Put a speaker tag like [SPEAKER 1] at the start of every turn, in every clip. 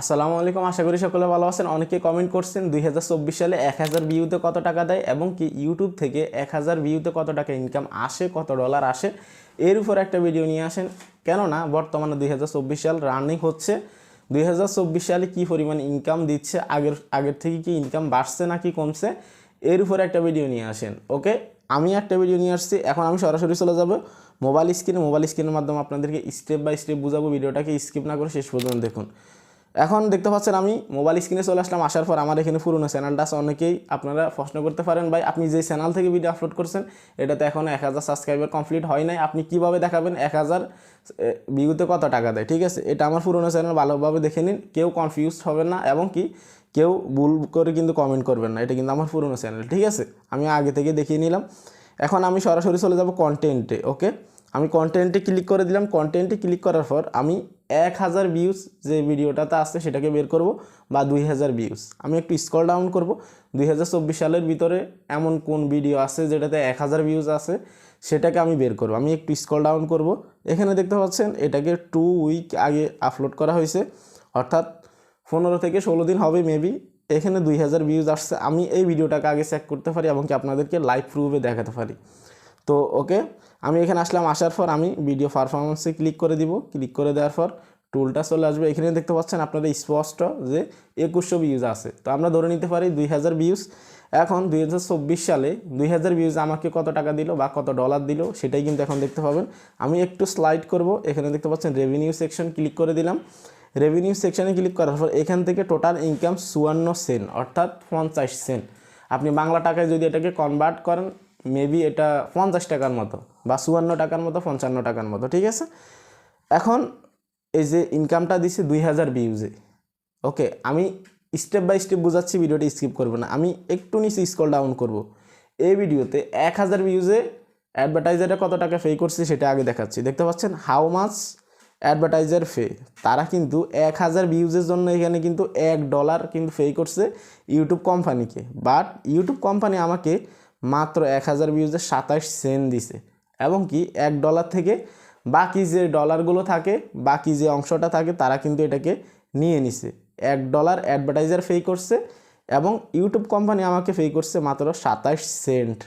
[SPEAKER 1] আসসালামু আলাইকুম, আশা করি সকলে ভালো আছেন। অনেকে কমেন্ট করছেন 2024 সালে 1000 ভিউতে কত টাকা দেয় এবং কি ইউটিউব থেকে 1000 ভিউতে কত টাকা ইনকাম আসে, কত ডলার আসে, এর উপর একটা ভিডিও নিয়ে আসেন। কেননা বর্তমানে 2024 সাল রানিং হচ্ছে। 2024 সালে কী পরিমাণ ইনকাম দিচ্ছে, আগের থেকে কি ইনকাম বাড়ছে নাকি কমছে, এর উপর একটা ভিডিও নিয়ে আসেন। ওকে, আমি একটা ভিডিও নিয়ে আসছি। এখন আমি সরাসরি চলে যাব মোবাইল স্ক্রিনের মাধ্যমে আপনাদেরকে স্টেপ বাই স্টেপ বুঝাবো। ভিডিওটাকে স্কিপ না করে শেষ পর্যন্ত দেখুন। এখন দেখতে পাচ্ছেন আমি মোবাইল স্ক্রিনে চলে আসলাম। আসার পর আমার এখানে পুরনো চ্যানেলটা আছে। অনেকেই আপনারা প্রশ্ন করতে পারেন, ভাই আপনি যে চ্যানেল থেকে ভিডিও আপলোড করছেন এটাতে এখনও 1000 সাবস্ক্রাইবার কমপ্লিট হয় নাই, আপনি কিভাবে দেখাবেন 1000 ভিউতে কত টাকা দেয়? ঠিক আছে, এটা আমার পুরনো চ্যানেল, ভালোভাবে দেখে নিন, কেউ কনফিউজ হবেন না এবং কি কেউ ভুল করে কিন্তু কমেন্ট করবেন না। এটা কিন্তু আমার পুরনো চ্যানেল, ঠিক আছে, আমি আগে থেকে দেখিয়ে নিলাম। এখন আমি সরাসরি চলে যাব কন্টেন্টে। ওকে, আমি কন্টেন্টে ক্লিক করে দিলাম। কন্টেন্টে ক্লিক করার পর আমি 1000 ভিউজ যে ভিডিওটাতে আসছে সেটাকে বের করব, বা 2000 ভিউজ। আমি একটু স্ক্রল ডাউন করব। 2024 সালের ভিতরে এমন কোন ভিডিও আছে যেটাতে 1000 ভিউজ আছে সেটাকে আমি বের করব। আমি একটু স্ক্রল ডাউন করব। এখানে দেখতে পাচ্ছেন এটাকে 2 উইক আগে আপলোড করা হয়েছে, অর্থাৎ 15 থেকে 16 দিন হবে মেবি। এখানে 2000 ভিউজ আসছে। আমি এই ভিডিওটাকে আগে চেক করতে পারি এবং কি আপনাদেরকে লাইভ প্রুফে দেখাতে পারি। তো ওকে, আমি এখানে আসলাম। আসার পর আমি ভিডিও পারফরমেন্সে ক্লিক করে দিব। ক্লিক করে দেওয়ার পর টুলটা চলে আসবে। এখানে দেখতে পাচ্ছেন আপনারা স্পষ্ট যে 2100 ভিউজ আছে। তো আমরা ধরে নিতে পারি 2000 ভিউজ। এখন 2024 সালে 2000 ভিউজ আমাকে কত টাকা দিল বা কত ডলার দিল সেটাই কিন্তু এখন দেখতে পাবেন। আমি একটু স্লাইড করব। এখানে দেখতে পাচ্ছেন রেভিনিউ সেকশন, ক্লিক করে দিলাম। রেভিনিউ সেকশনে ক্লিক করার পর এখান থেকে টোটাল ইনকাম 54 সেন্ট, অর্থাৎ 50 সেন্ট। আপনি বাংলা টাকায় যদি এটাকে কনভার্ট করেন মেবি এটা 50 টাকার মতো, বা 54 টাকার মতো, 55 টাকার মতো, ঠিক আছে। এখন এই যে ইনকামটা দিচ্ছে 2000 ভিউজে। ওকে, আমি স্টেপ বাই স্টেপ বোঝাচ্ছি, ভিডিওটি স্কিপ করবো না। আমি একটু নিচে স্ক্রল ডাউন করব। এই ভিডিওতে 1000 ভিউজে অ্যাডভার্টাইজারে কত টাকা পে করছে সেটা আগে দেখাচ্ছি। দেখতে পাচ্ছেন হাউ মাচ অ্যাডভার্টাইজার পে। তারা কিন্তু 1000 ভিউজের জন্য এখানে কিন্তু $1 কিন্তু পে করছে ইউটিউব কোম্পানিকে। বাট ইউটিউব কোম্পানি আমাকে মাত্র 1000 ভিউজে 27 সেন্ট দিছে, এবং কি $1 থেকে বাকি যে ডলারগুলো থাকে, বাকি যে অংশটা থাকে তারা কিন্তু এটাকে নিয়ে নিছে। $1 অ্যাডভার্টাইজার পে করছে এবং ইউটিউব কোম্পানি আমাকে পে করছে মাত্র 27 সেন্ট।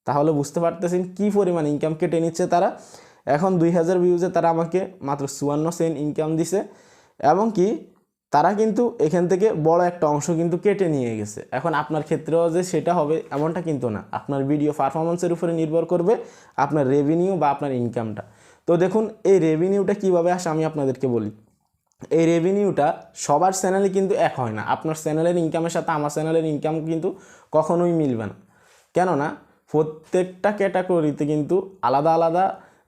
[SPEAKER 1] তাহলে বুঝতে পারতেছেন কী পরিমাণ ইনকাম কেটে নিচ্ছে তারা। এখন 2000 ভিউজে তারা আমাকে মাত্র 54 সেন্ট ইনকাম দিছে, এবং কি তারা কিন্তু এখান থেকে বড় একটা অংশ কিন্তু কেটে নিয়ে গেছে। এখন আপনার ক্ষেত্রেও যে সেটা হবে এমনটা কিন্তু না, আপনার ভিডিও পারফরমেন্সের উপরে নির্ভর করবে আপনার রেভিনিউ বা আপনার ইনকামটা। তো দেখুন এই রেভিনিউটা কিভাবে আসে আমি আপনাদেরকে বলি। এই রেভিনিউটা সবার চ্যানেলে কিন্তু এক হয় না। আপনার চ্যানেলের ইনকামের সাথে আমার চ্যানেলের ইনকাম কিন্তু কখনোই মিলবে না, কেননা প্রত্যেকটা ক্যাটাগরিতে কিন্তু আলাদা আলাদা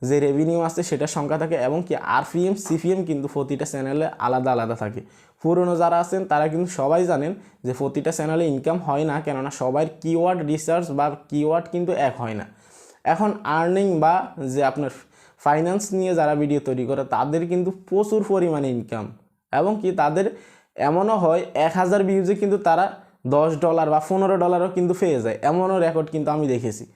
[SPEAKER 1] যে রেভিনিউ আছে সেটার সংখ্যা থাকে, এবং কি আরপিএম সিপিএম কিন্তু প্রতিটা চ্যানেলে আলাদা আলাদা থাকে। পুরনো যারা আছেন তারা কিন্তু সবাই জানেন যে প্রতিটা চ্যানেলে ইনকাম হয় না, কেননা সবার কিওয়ার্ড রিসার্চ বা কিওয়ার্ড কিন্তু এক হয় না। এখন আর্নিং বা যে আপনার ফাইন্যান্স নিয়ে যারা ভিডিও তৈরি করে তাদের কিন্তু প্রচুর পরিমাণে ইনকাম, এবং কি তাদের এমনও হয় 1000 ভিউজে কিন্তু তারা $10 বা $15 কিন্তু পেয়ে যায়, এমনও রেকর্ড কিন্তু আমি দেখেছি।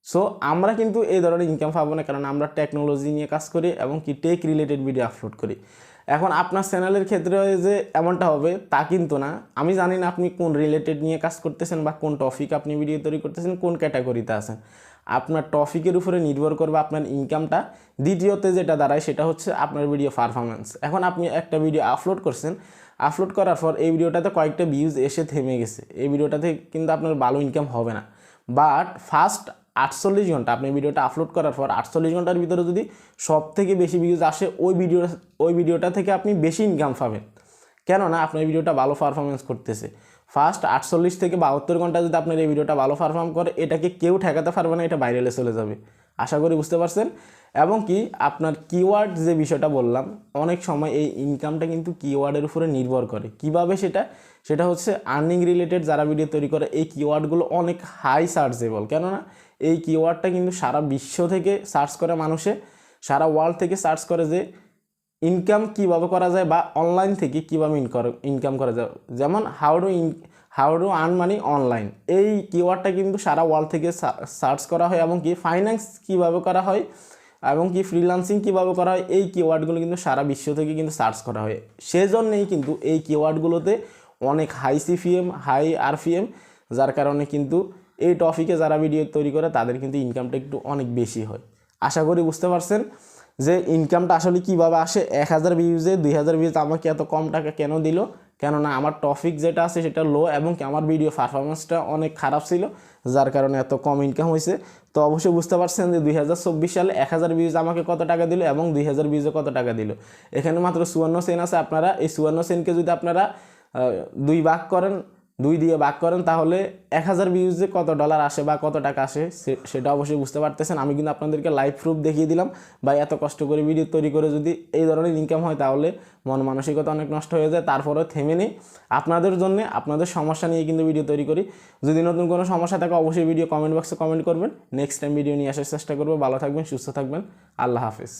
[SPEAKER 1] সো আমরা কিন্তু এই ধরনের ইনকাম পাবো না, কারণ আমরা টেকনোলজি নিয়ে কাজ করি এবং কি টেক রিলেটেড ভিডিও আপলোড করি। এখন আপনার চ্যানেলের ক্ষেত্রে যে এমনটা হবে তা কিন্তু না। আমি জানি না আপনি কোন রিলেটেড নিয়ে কাজ করতেছেন বা কোন টপিক আপনি ভিডিও তৈরি করতেছেন, কোন ক্যাটাগরিতে আছেন। আপনার টপিকের উপরে নির্ভর করবে আপনার ইনকামটা। দ্বিতীয়তে যেটা দাঁড়ায় সেটা হচ্ছে আপনার ভিডিও পারফরমেন্স। এখন আপনি একটা ভিডিও আপলোড করছেন, আপলোড করার পর এই ভিডিওটাতে কয়েকটা ভিউজ এসে থেমে গেছে, এই ভিডিওটাতে কিন্তু আপনার ভালো ইনকাম হবে না। বাট ফার্স্ট 48 ঘন্টা আপনি ভিডিওটা আপলোড করার পর 48 ঘন্টার ভিতরে যদি সব থেকে বেশি ভিউজ আসে ওই ভিডিওটা থেকে আপনি বেশি ইনকাম পাবেন, কেননা আপনার ভিডিওটা ভালো পারফরমেন্স করতেছে। ফার্স্ট 48 থেকে 72 ঘন্টা যদি আপনার এই ভিডিওটা ভালো পারফর্ম করে, এটাকে কেউ ঠেকাতে পারবে না, এটা ভাইরালে চলে যাবে। আশা করি বুঝতে পারছেন। এবং কি আপনার কিওয়ার্ড যে বিষয়টা বললাম, অনেক সময় এই ইনকামটা কিন্তু কিওয়ার্ডের উপরে নির্ভর করে। কিভাবে সেটা হচ্ছে আর্নিং রিলেটেড যারা ভিডিও তৈরি করে এই কিওয়ার্ডগুলো অনেক হাই সার্চেবল, কেননা এই কিওয়ার্ডটা কিন্তু সারা বিশ্ব থেকে সার্চ করে মানুষে, সারা ওয়ার্ল্ড থেকে সার্চ করে যে ইনকাম কিভাবে করা যায় বা অনলাইন থেকে কীভাবে ইনকাম করা যায়। যেমন how do earn money online, এই কিওয়ার্ডটা কিন্তু সারা ওয়ার্ল্ড থেকে সার্চ করা হয়, এবং কি ফাইন্যান্স কীভাবে করা হয় এবং কি ফ্রিল্যান্সিং কীভাবে করা হয় এই কিওয়ার্ডগুলো কিন্তু সারা বিশ্ব থেকে কিন্তু সার্চ করা হয়। সেজন্যই কিন্তু এই কিওয়ার্ডগুলোতে অনেক হাই সিপিএম হাই আরপিএম, যার কারণে কিন্তু এই টপিকে যারা ভিডিও তৈরি করে তাদের কিন্তু ইনকামটা একটু অনেক বেশি হয়। আশা করি বুঝতে পারছেন যে ইনকামটা আসলে কীভাবে আসে। 1000 ভিউজে 2000 ভিউজ আমাকে এত কম টাকা কেন দিল, কেননা আমার টপিক যেটা আছে সেটা লো এবং কি আমার ভিডিও পারফরমেন্সটা অনেক খারাপ ছিল, যার কারণে এত কম ইনকাম হয়েছে। তো অবশ্যই বুঝতে পারছেন যে 2024 সালে 1000 ভিউজ আমাকে কত টাকা দিল এবং 2000 ভিউজে কত টাকা দিল। এখানে মাত্র 54 সেন্ট আছে। আপনারা এই 54 সেন্টকে যদি আপনারা 2 দিয়ে ভাগ করেন তাহলে 1000 ভিউজে কত ডলার আসে বা কত টাকা আসে সেটা অবশ্যই বুঝতে পারতেছেন। আমি কিন্তু আপনাদেরকে লাইভ প্রুফ দেখিয়ে দিলাম। বা এত কষ্ট করে ভিডিও তৈরি করে যদি এই ধরনের ইনকাম হয় তাহলে মন মানসিকতা অনেক নষ্ট হয়ে যায়। তারপরেও থেমে নেই, আপনাদের জন্য আপনাদের সমস্যা নিয়ে কিন্তু ভিডিও তৈরি করি। যদি নতুন কোনো সমস্যা থাকে অবশ্যই ভিডিও কমেন্ট বক্সে কমেন্ট করবেন। নেক্সট টাইম ভিডিও নিয়ে আসার চেষ্টা করবো। ভালো থাকবেন, সুস্থ থাকবেন, আল্লাহ হাফেজ।